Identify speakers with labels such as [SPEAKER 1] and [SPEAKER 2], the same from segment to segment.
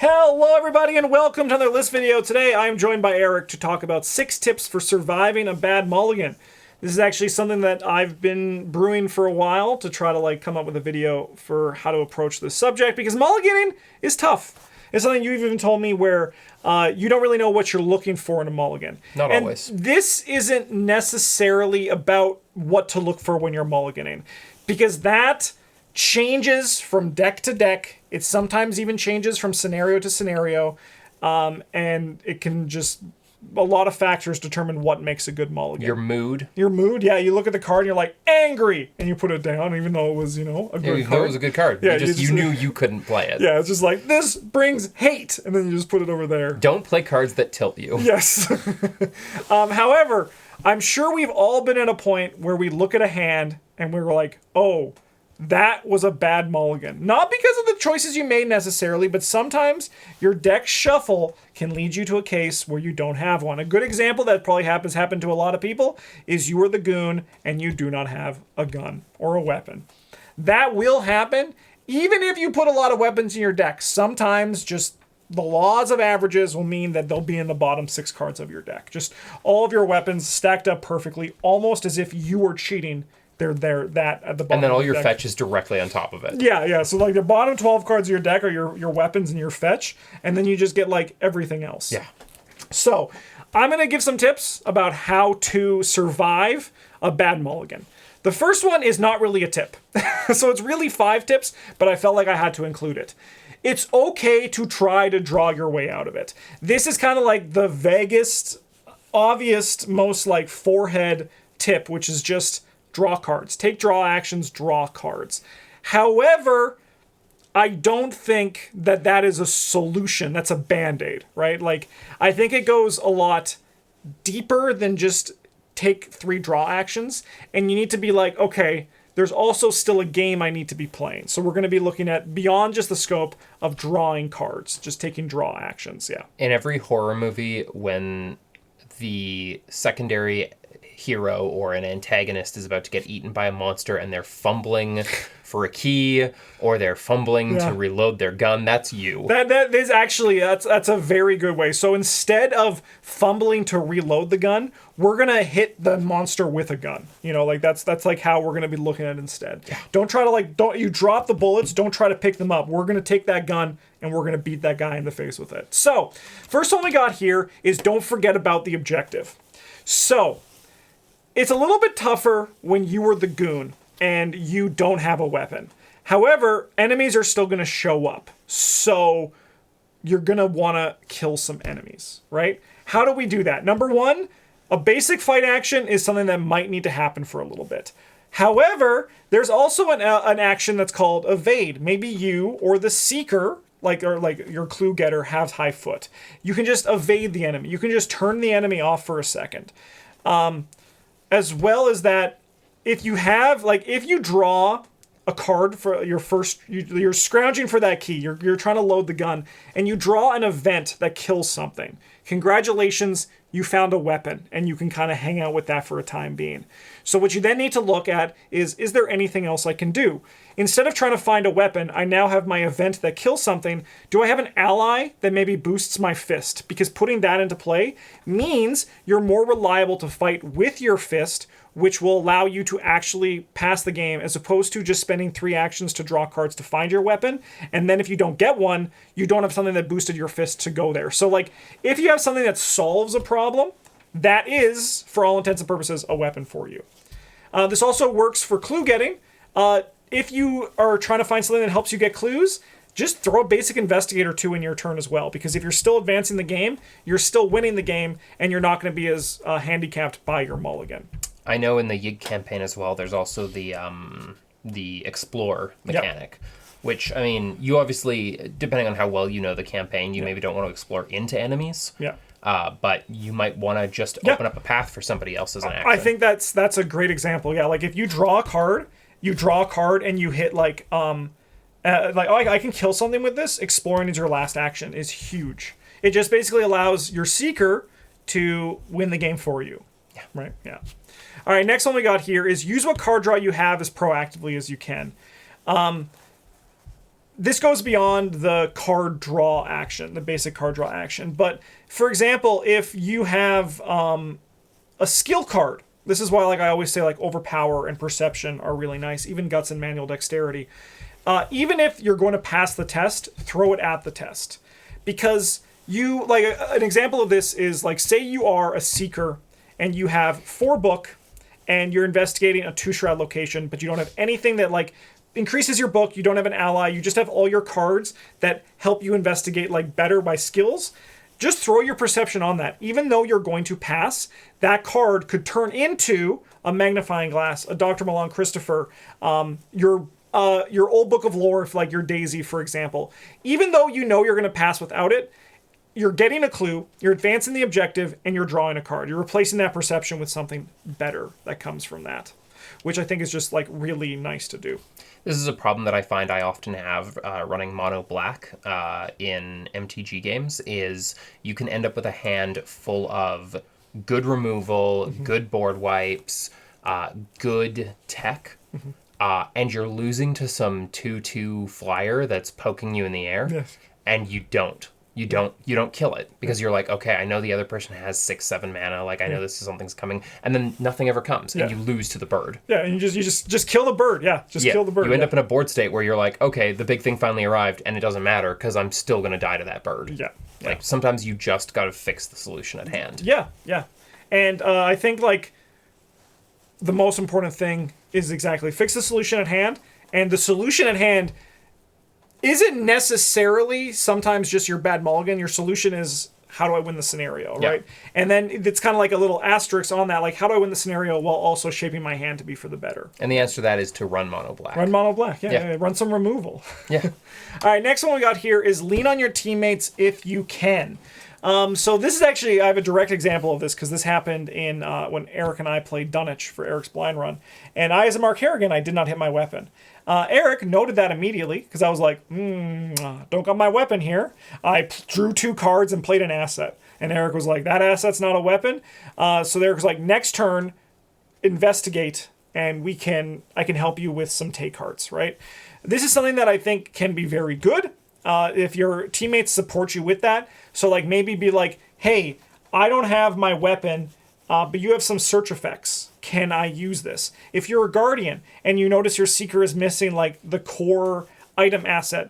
[SPEAKER 1] Hello everybody and welcome to another list video. Today I am joined by Eric to talk about 6 tips for surviving a bad mulligan. This is actually something that I've been brewing for a while to try to come up with a video for how to approach this subject, because mulliganing is tough. It's something you've even told me where you don't really know what you're looking for in a mulligan.
[SPEAKER 2] Not always.
[SPEAKER 1] This isn't necessarily about what to look for when you're mulliganing, because that changes from deck to deck. It sometimes even changes from scenario to scenario, and it can just, a lot of factors determine what makes a good mulligan.
[SPEAKER 2] Your mood,
[SPEAKER 1] yeah. You look at the card and you're like, angry, and you put it down, even though it was, a good card.
[SPEAKER 2] It was a good card.
[SPEAKER 1] Yeah,
[SPEAKER 2] you knew you couldn't play it.
[SPEAKER 1] Yeah, it's just like, this brings hate, and then you just put it over there.
[SPEAKER 2] Don't play cards that tilt you.
[SPEAKER 1] Yes. However, I'm sure we've all been at a point where we look at a hand and we're like, oh, that was a bad mulligan. Not because of the choices you made necessarily, but sometimes your deck shuffle can lead you to a case where you don't have one. A good example that probably happened to a lot of people is you are the goon and you do not have a gun or a weapon. That will happen even if you put a lot of weapons in your deck. Sometimes just the laws of averages will mean that they'll be in the bottom 6 cards of your deck. Just all of your weapons stacked up perfectly, almost as if you were cheating. They're there, that at the bottom.
[SPEAKER 2] And then all your
[SPEAKER 1] deck.
[SPEAKER 2] fetch is directly on top of it.
[SPEAKER 1] Yeah. So the bottom 12 cards of your deck are your weapons and your fetch, and then you just get everything else.
[SPEAKER 2] Yeah.
[SPEAKER 1] So I'm gonna give some tips about how to survive a bad mulligan. The first one is not really a tip. So it's really 5 tips, but I felt like I had to include it. It's okay to try to draw your way out of it. This is kind of like the vaguest, obvious, most forehead tip, which is just draw cards. Take draw actions, draw cards. However, I don't think that is a solution. That's a band-aid, right? I think it goes a lot deeper than just take 3 draw actions. And you need to be okay, there's also still a game I need to be playing. So we're going to be looking at beyond just the scope of drawing cards, just taking draw actions, yeah.
[SPEAKER 2] In every horror movie, when the secondary hero or an antagonist is about to get eaten by a monster and they're fumbling for a key or they're fumbling to reload their gun, that's you.
[SPEAKER 1] That is actually, that's a very good way. So instead of fumbling to reload the gun, we're gonna hit the monster with a gun. That's how we're gonna be looking at it instead. Yeah. Don't try to don't you drop the bullets, don't try to pick them up. We're gonna take that gun and we're gonna beat that guy in the face with it. So first one we got here is don't forget about the objective. So it's a little bit tougher when you are the goon and you don't have a weapon. However, enemies are still going to show up. So you're going to want to kill some enemies, right? How do we do that? Number 1, a basic fight action is something that might need to happen for a little bit. However, there's also an action that's called evade. Maybe you or the seeker, your clue getter, have high foot. You can just evade the enemy. You can just turn the enemy off for a second. As well as that, if you have, if you draw a card for your first, you're scrounging for that key, you're trying to load the gun, and you draw an event that kills something. Congratulations, you found a weapon, and you can kind of hang out with that for a time being. So what you then need to look at is there anything else I can do? Instead of trying to find a weapon, I now have my event that kills something. Do I have an ally that maybe boosts my fist? Because putting that into play means you're more reliable to fight with your fist, which will allow you to actually pass the game, as opposed to just spending 3 actions to draw cards to find your weapon. And then if you don't get one, you don't have something that boosted your fist to go there. So if you have something that solves a problem, that is, for all intents and purposes, a weapon for you. This also works for clue getting. If you are trying to find something that helps you get clues, just throw a basic investigator 2 in your turn as well. Because if you're still advancing the game, you're still winning the game, and you're not going to be as handicapped by your mulligan.
[SPEAKER 2] I know in the Yig campaign as well, there's also the explore mechanic. Yep. Which, I mean, you obviously, depending on how well you know the campaign, you maybe don't want to explore into enemies. Yeah. But you might want to just open up a path for somebody else as an action.
[SPEAKER 1] I think that's a great example. Yeah, if you draw a card, and you hit I can kill something with this. Exploring is your last action is huge. It just basically allows your seeker to win the game for you. Yeah. Right. Yeah. All right. Next one we got here is use what card draw you have as proactively as you can. this goes beyond the card draw action, the basic card draw action. But for example, if you have a skill card, this is why like I always say like overpower and perception are really nice, even guts and manual dexterity. Even if you're going to pass the test, throw it at the test. Because you, like an example of this is like, say you are a seeker and you have 4 book and you're investigating a 2-shroud location, but you don't have anything that like increases your book, you don't have an ally, you just have all your cards that help you investigate like better by skills. Just throw your perception on that. Even though you're going to pass, that card could turn into a magnifying glass, a Dr. Milan Christopher, your old book of lore, if like your Daisy, for example. Even though you know you're going to pass without it, you're getting a clue, you're advancing the objective, and you're drawing a card. You're replacing that perception with something better that comes from that, which I think is just like really nice to do.
[SPEAKER 2] This is a problem that I find I often have running mono black in MTG games, is you can end up with a hand full of good removal, good board wipes, good tech, and you're losing to some 2/2 flyer that's poking you in the air,
[SPEAKER 1] Yes.
[SPEAKER 2] and you don't kill it because you're like, okay, I know the other person has 6-7 mana, like I know this is something's coming, and then nothing ever comes, and you lose to the bird.
[SPEAKER 1] Yeah, and you just kill the bird. Yeah, kill the bird.
[SPEAKER 2] You end up in a board state where you're like, okay, the big thing finally arrived, and it doesn't matter because I'm still gonna die to that bird.
[SPEAKER 1] Yeah.
[SPEAKER 2] Like sometimes you just gotta fix the solution at hand.
[SPEAKER 1] Yeah, and I think like the most important thing is exactly fix the solution at hand, and the solution at hand isn't necessarily sometimes just your bad mulligan. Your solution is, how do I win the scenario, right? And then it's kind of like a little asterisk on that, like how do I win the scenario while also shaping my hand to be for the better?
[SPEAKER 2] And the answer to that is to run mono black.
[SPEAKER 1] Run mono black, yeah. Run some removal.
[SPEAKER 2] Yeah.
[SPEAKER 1] All right, next one we got here is lean on your teammates if you can. So this is actually, I have a direct example of this because this happened in when Eric and I played Dunwich for Eric's blind run. And I, as a Mark Harrigan, I did not hit my weapon. Eric noted that immediately because I was like, don't got my weapon here. I drew 2 cards and played an asset. And Eric was like, that asset's not a weapon. So Eric was like, next turn, investigate, and I can help you with some take cards, right? This is something that I think can be very good if your teammates support you with that. So like maybe be like, hey, I don't have my weapon, but you have some search effects. Can I use this? If you're a guardian and you notice your seeker is missing like the core item asset,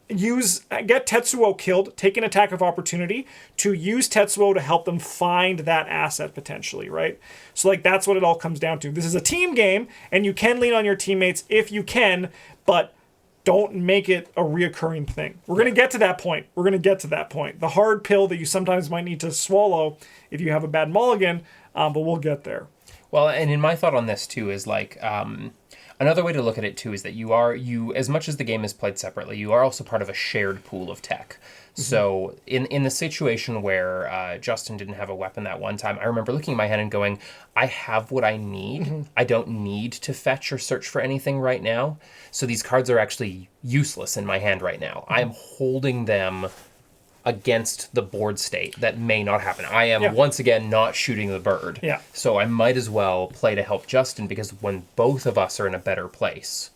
[SPEAKER 1] get Tetsuo killed, take an attack of opportunity to use Tetsuo to help them find that asset potentially, right? So like that's what it all comes down to. This is a team game and you can lean on your teammates if you can, but don't make it a reoccurring thing. We're going to get to that point. The hard pill that you sometimes might need to swallow if you have a bad mulligan, but we'll get there.
[SPEAKER 2] Well, and in my thought on this too is like, another way to look at it too is that you as much as the game is played separately, you are also part of a shared pool of tech. So in the situation where Justin didn't have a weapon that one time, I remember looking at my hand and going, I have what I need. I don't need to fetch or search for anything right now. So these cards are actually useless in my hand right now. I am holding them against the board state that may not happen. I am once again not shooting the bird.
[SPEAKER 1] Yeah.
[SPEAKER 2] So I might as well play to help Justin because when both of us are in a better place,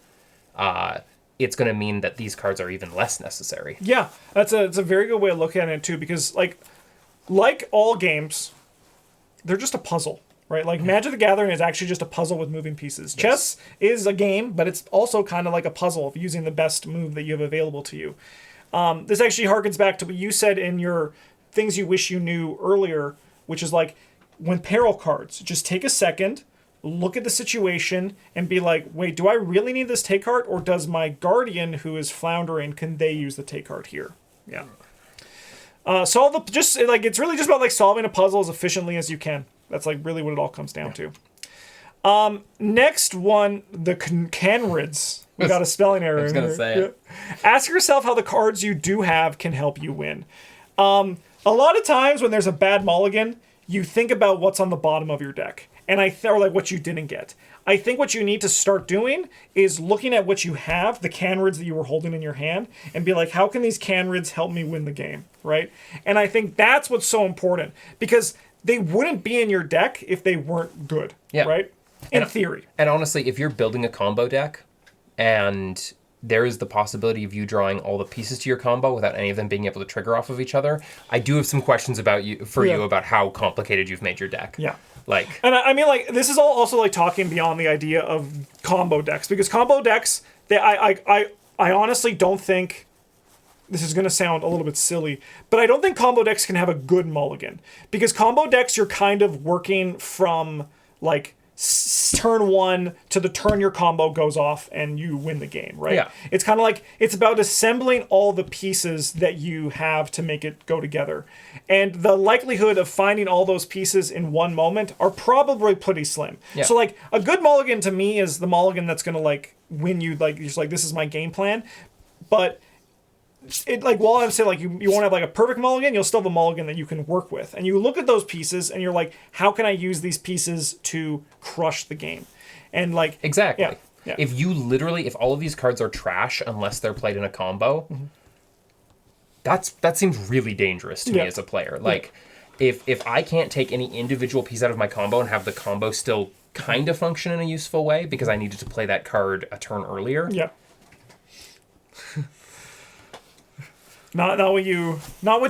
[SPEAKER 2] it's going to mean that these cards are even less necessary.
[SPEAKER 1] Yeah, it's a very good way of looking at it too, because like all games, they're just a puzzle, right? Like Magic the Gathering is actually just a puzzle with moving pieces. Yes. Chess is a game, but it's also kind of like a puzzle of using the best move that you have available to you. This actually harkens back to what you said in your things you wish you knew earlier, which is like when peril cards, just take a second, look at the situation and be like, wait, do I really need this take card, or does my guardian who is floundering, can they use the take card here? Yeah. It's really just about like solving a puzzle as efficiently as you can. That's like really what it all comes down to. Next one, the Canrids. We got a spelling error.
[SPEAKER 2] I was going to say it.
[SPEAKER 1] Ask yourself how the cards you do have can help you win. A lot of times when there's a bad mulligan, you think about what's on the bottom of your deck. And or like what you didn't get. I think what you need to start doing is looking at what you have, the Canrids that you were holding in your hand, and be like, how can these Canrids help me win the game, right? And I think that's what's so important, because they wouldn't be in your deck if they weren't good, right? In theory.
[SPEAKER 2] And honestly, if you're building a combo deck and there is the possibility of you drawing all the pieces to your combo without any of them being able to trigger off of each other. I do have some questions about you about how complicated you've made your deck.
[SPEAKER 1] Yeah.
[SPEAKER 2] Like,
[SPEAKER 1] and I mean, like, this is all also like talking beyond the idea of combo decks, because combo decks, I honestly don't think, this is going to sound a little bit silly, but I don't think combo decks can have a good mulligan, because combo decks, you're kind of working from like turn one to the turn your combo goes off and you win the game, right?
[SPEAKER 2] Yeah.
[SPEAKER 1] It's kind of like, it's about assembling all the pieces that you have to make it go together. And the likelihood of finding all those pieces in one moment are probably pretty slim.
[SPEAKER 2] Yeah.
[SPEAKER 1] So like a good mulligan to me is the mulligan that's going to like win you, like, you're just like, this is my game plan. But it, like, while I'm saying, like, you won't have like a perfect mulligan, you'll still have a mulligan that you can work with. And you look at those pieces and you're like, how can I use these pieces to crush the game? And like,
[SPEAKER 2] exactly.
[SPEAKER 1] Yeah. Yeah.
[SPEAKER 2] If all of these cards are trash unless they're played in a combo, that seems really dangerous to me as a player. Like, if I can't take any individual piece out of my combo and have the combo still kind of function in a useful way because I needed to play that card a turn earlier.
[SPEAKER 1] Yeah. Not what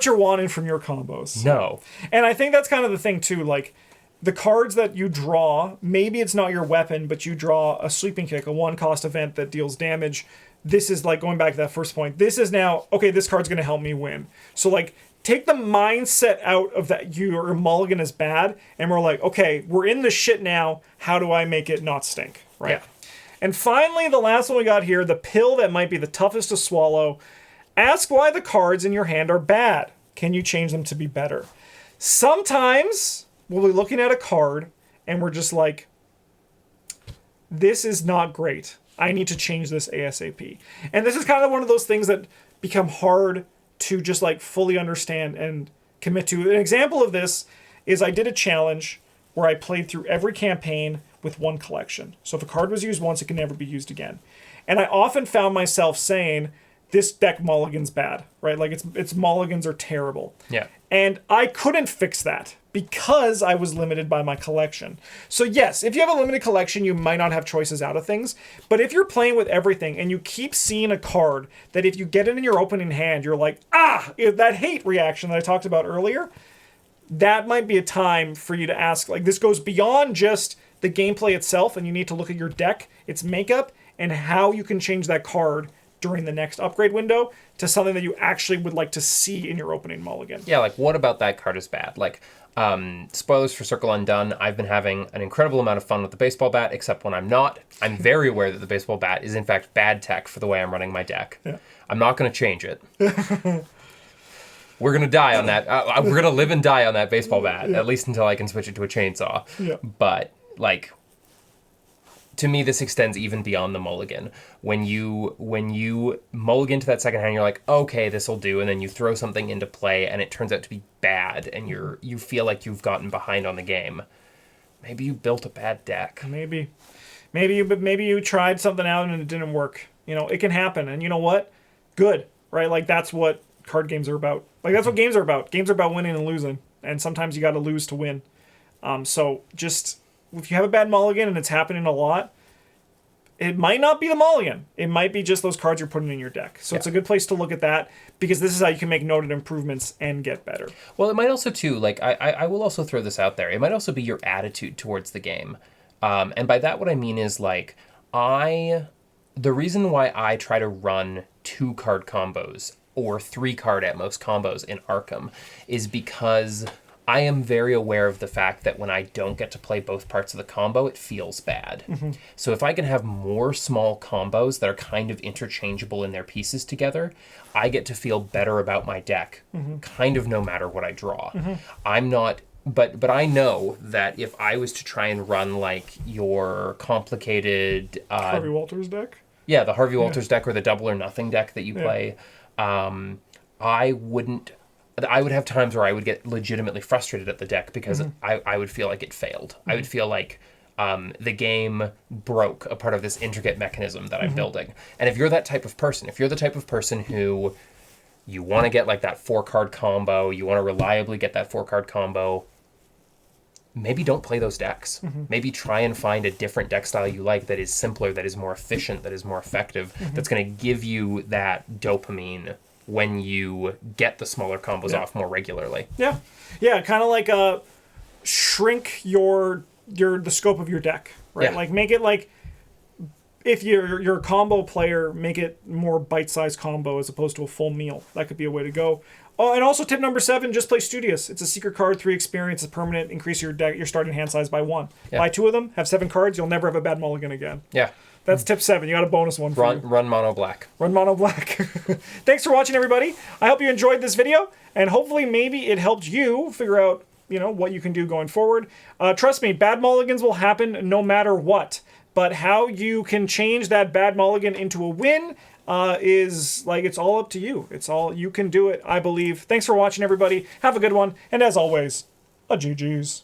[SPEAKER 1] you're wanting from your combos.
[SPEAKER 2] No.
[SPEAKER 1] And I think that's kind of the thing too, like the cards that you draw, maybe it's not your weapon, but you draw a sweeping kick, a 1-cost event that deals damage. This is like, going back to that first point, this is now, okay, this card's going to help me win. So like, take the mindset out of that your mulligan is bad, and we're like, okay, we're in the shit now, how do I make it not stink, right?
[SPEAKER 2] Yeah.
[SPEAKER 1] And finally, the last one we got here, the pill that might be the toughest to swallow. Ask why the cards in your hand are bad. Can you change them to be better? Sometimes we'll be looking at a card and we're just like, this is not great. I need to change this ASAP. And this is kind of one of those things that become hard to just like fully understand and commit to. An example of this is I did a challenge where I played through every campaign with one collection. So if a card was used once, it can never be used again. And I often found myself saying, this deck mulligan's bad, right? Like its mulligans are terrible.
[SPEAKER 2] Yeah.
[SPEAKER 1] And I couldn't fix that because I was limited by my collection. So yes, if you have a limited collection, you might not have choices out of things. But if you're playing with everything and you keep seeing a card that if you get it in your opening hand, you're like, that hate reaction that I talked about earlier, that might be a time for you to ask, like, this goes beyond just the gameplay itself, and you need to look at your deck, its makeup, and how you can change that card during the next upgrade window to something that you actually would like to see in your opening mulligan.
[SPEAKER 2] Yeah, like, what about that card is bad? Like, spoilers for Circle Undone, I've been having an incredible amount of fun with the baseball bat, except when I'm not. I'm very aware that the baseball bat is, in fact, bad tech for the way I'm running my deck. Yeah. I'm not going to change it. We're going to die on that. We're going to live and die on that baseball bat, at least until I can switch it to a chainsaw.
[SPEAKER 1] Yeah.
[SPEAKER 2] But, like, to me, this extends even beyond the mulligan. When you mulligan to that second hand, you're like, okay, this will do, and then you throw something into play, and it turns out to be bad, and you feel like you've gotten behind on the game. Maybe you built a bad deck.
[SPEAKER 1] Maybe you tried something out and it didn't work. You know, it can happen, and you know what? Good, right? Like, that's what card games are about. Like, that's what games are about. Games are about winning and losing, and sometimes you got to lose to win. So just, if you have a bad mulligan and it's happening a lot, it might not be the mulligan. It might be just those cards you're putting in your deck. So it's a good place to look at that, because this is how you can make noted improvements and get better.
[SPEAKER 2] Well, it might also, too, like, I will also throw this out there. It might also be your attitude towards the game. And by that, what I mean is, like, the reason why I try to run 2-card combos or 3-card at most combos in ARKHAM is because I am very aware of the fact that when I don't get to play both parts of the combo, it feels bad. Mm-hmm. So if I can have more small combos that are kind of interchangeable in their pieces together, I get to feel better about my deck, kind of no matter what I draw. Mm-hmm. I'm not... But I know that if I was to try and run, like, your complicated...
[SPEAKER 1] Harvey Walters deck?
[SPEAKER 2] Yeah, the Harvey Walters deck or the Double or Nothing deck that you play, I would have times where I would get legitimately frustrated at the deck because I would feel like it failed. I would feel like the game broke a part of this intricate mechanism that I'm building. And if you're that type of person, who you want to get like that 4-card combo, you want to reliably get that 4-card combo, maybe don't play those decks. Maybe try and find a different deck style you like that is simpler, that is more efficient, that is more effective, that's going to give you that dopamine when you get the smaller combos off more regularly.
[SPEAKER 1] Yeah. Yeah, kind of like shrink the scope of your deck, right?
[SPEAKER 2] Yeah.
[SPEAKER 1] Like make it like, if you're a combo player, make it more bite-sized combo as opposed to a full meal. That could be a way to go. Oh, and also tip number 7, just play Studious. It's a secret card, 3 experience, it's permanent, increase your starting hand size by 1.
[SPEAKER 2] Yeah.
[SPEAKER 1] Buy 2 of them, have 7 cards, you'll never have a bad mulligan again.
[SPEAKER 2] Yeah.
[SPEAKER 1] That's tip 7. You got a bonus one for you.
[SPEAKER 2] Run mono black.
[SPEAKER 1] Run mono black. Thanks for watching, everybody. I hope you enjoyed this video, and hopefully maybe it helped you figure out, what you can do going forward. Trust me, bad mulligans will happen no matter what. But how you can change that bad mulligan into a win is, like, it's all up to you. You can do it, I believe. Thanks for watching, everybody. Have a good one. And as always, a GG's.